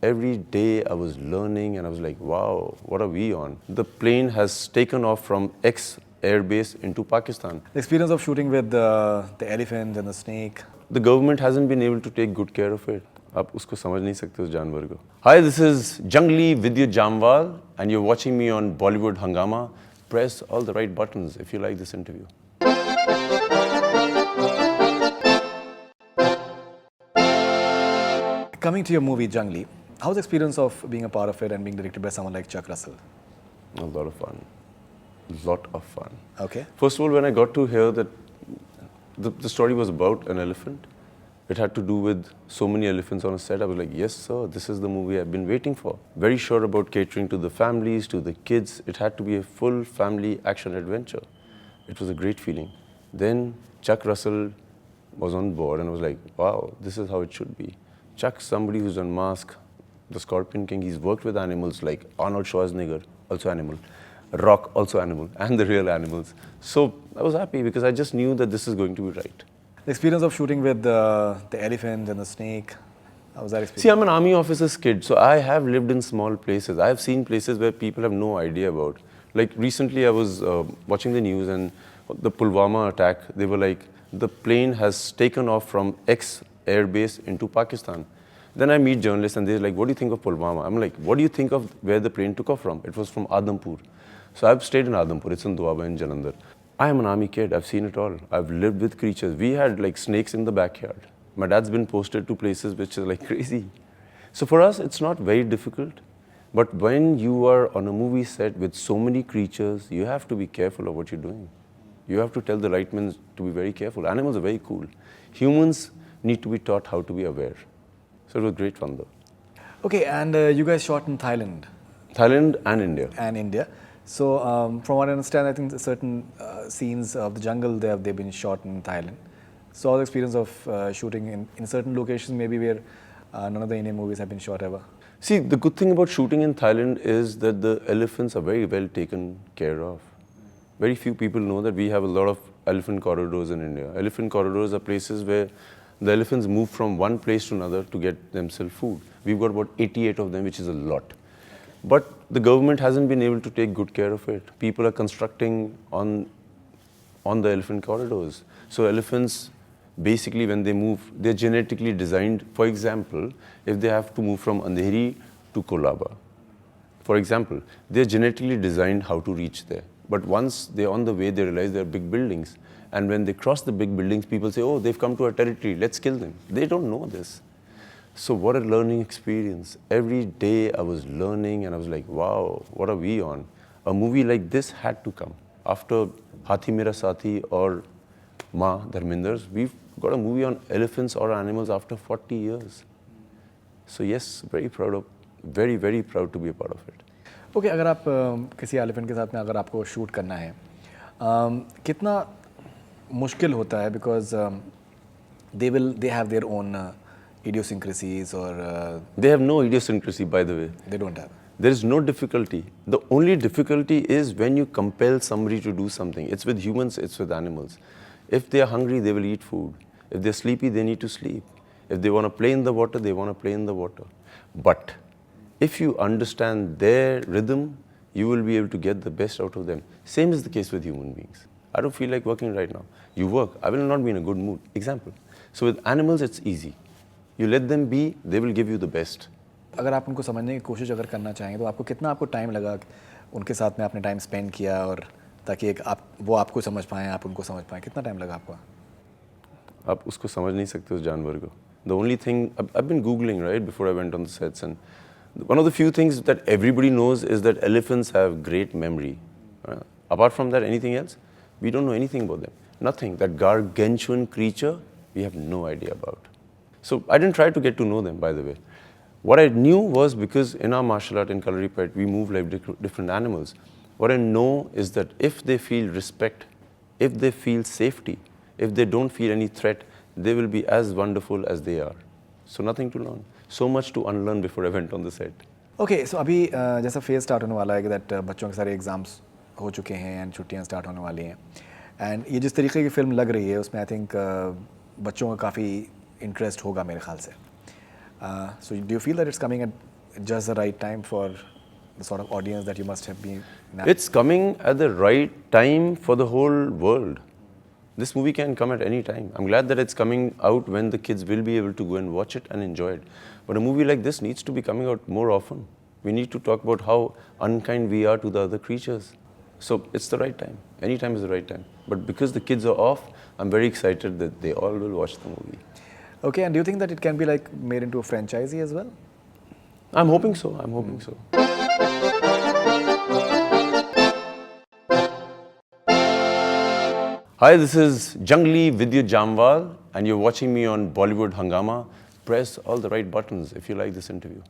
Every day I was learning and I was like, wow, what are we on? The plane has taken off from X airbase into Pakistan. The experience of shooting with the elephant and the snake. The government hasn't been able to take good care of it. आप उसको समझ नहीं सकते उस जानवर को. Hi, this is Jungli Vidya Jamwal and you're watching me on Bollywood Hangama. Press all the right buttons if you like this interview. Coming to your movie Jungli, how's the experience of being a part of it and being directed by someone like Chuck Russell? A lot of fun. Lot of fun. Okay. First of all, when I got to hear that the story was about an elephant, it had to do with so many elephants on a set, I was like, yes sir, this is the movie I've been waiting for. Very sure about catering to the families, to the kids. It had to be a full family action adventure. It was a great feeling. Then Chuck Russell was on board and I was like, wow, this is how it should be. Chuck, somebody who's on Mask, the Scorpion King, he's worked with animals like Arnold Schwarzenegger, also animal, Rock, also animal, and the real animals. So I was happy because I just knew that this is going to be right. The experience of shooting with the elephant and the snake, how was that experience? See, I'm an army officer's kid, so I have lived in small places. I have seen places where people have no idea about. Like recently I was watching the news and the Pulwama attack, they were like, the plane has taken off from X airbase into Pakistan. Then I meet journalists and they're like, what do you think of Pulwama? I'm like, what do you think of where the plane took off from? It was from Adhampur. So I've stayed in Adhampur, it's in Doaba in Jalandhar. I am an army kid, I've seen it all. I've lived with creatures. We had like snakes in the backyard. My dad's been posted to places which is like crazy. So for us, it's not very difficult. But when you are on a movie set with so many creatures, you have to be careful of what you're doing. You have to tell the right men to be very careful. Animals are very cool. Humans need to be taught how to be aware. So it was great fun though. Okay, and you guys shot in Thailand. Thailand and India. And India. So from what I understand, I think certain scenes of the jungle, they've been shot in Thailand. So all the experience of shooting in certain locations, maybe where none of the Indian movies have been shot ever. See, the good thing about shooting in Thailand is that the elephants are very well taken care of. Very few people know that we have a lot of elephant corridors in India. Elephant corridors are places where the elephants move from one place to another to get themselves food. We've got about 88 of them, which is a lot. But the government hasn't been able to take good care of it. People are constructing on the elephant corridors. So elephants, basically when they move, they're genetically designed. For example, if they have to move from Andheri to Kolaba, for example, they're genetically designed how to reach there. But once they're on the way, they realize there are big buildings. And when they cross the big buildings, people say, oh, they've come to our territory, let's kill them. They don't know this. So what a learning experience. Every day I was learning and I was like, wow, what are we on? A movie like this had to come. After Hathi Mera Sathi or Ma Dharmender's, we've got a movie on elephants or animals after 40 years. So yes, very proud to be a part of it. Okay, अगर आप किसी elephant के साथ में अगर आपको shoot करना है, कितना मुश्किल होता है because they have their own idiosyncrasies or they have no idiosyncrasy, by the way. They don't have. There is no difficulty. The only difficulty is when you compel somebody to do something. It's with humans, it's with animals. If they are hungry, they will eat food. If they're sleepy, they need to sleep. If they want to play in the water, they want to play in the water. But if you understand their rhythm, you will be able to get the best out of them. Same is the case with human beings. I don't feel like working right now. You work, I will not be in a good mood. Example. So with animals, it's easy. You let them be, they will give you the best. अगर आप उनको समझने की कोशिश अगर करना चाहें तो आपको कितना टाइम लगा उनके साथ में आपने टाइम स्पेंड किया और ताकि वो आपको समझ पाएं आप उनको समझ पाएं कितना टाइम लगा आपको आप उसको समझ नहीं सकते उस जानवर को. The only thing I've been googling right before I went on the sets and one of the few things that everybody knows is that elephants have great memory. Apart from that, anything else? We don't know anything about them. Nothing. That gargantuan creature, we have no idea about. So I didn't try to get to know them, by the way. What I knew was because in our martial art in Kalaripayat, we move like different animals. What I know is that if they feel respect, if they feel safety, if they don't feel any threat, they will be as wonderful as they are. So nothing to learn. So much to unlearn before I went on the set. Okay, so अभी जैसा phase start होने वाला है that बच्चों के सारे exams हो चुके हैं एंड छुट्टियां स्टार्ट होने वाली हैं एंड ये जिस तरीके की फिल्म लग रही है उसमें आई थिंक बच्चों का काफ़ी इंटरेस्ट होगा मेरे ख्याल से. So do you feel that it's coming at just the right time for the sort of audience that you must have been? It's coming at the right time for the whole world. This movie can come at any time. I'm glad that it's coming out when the kids will be able to go and watch it and enjoy it. But a movie like this needs to be coming out more often. We need to talk about how unkind we are to the other creatures. So it's the right time. Any time is the right time. But because the kids are off, I'm very excited that they all will watch the movie. Okay, and do you think that it can be like made into a franchisee as well? I'm hoping so. I'm hoping so. Hi, this is Jungli Vidyut Jamwal, and you're watching me on Bollywood Hangama. Press all the right buttons if you like this interview.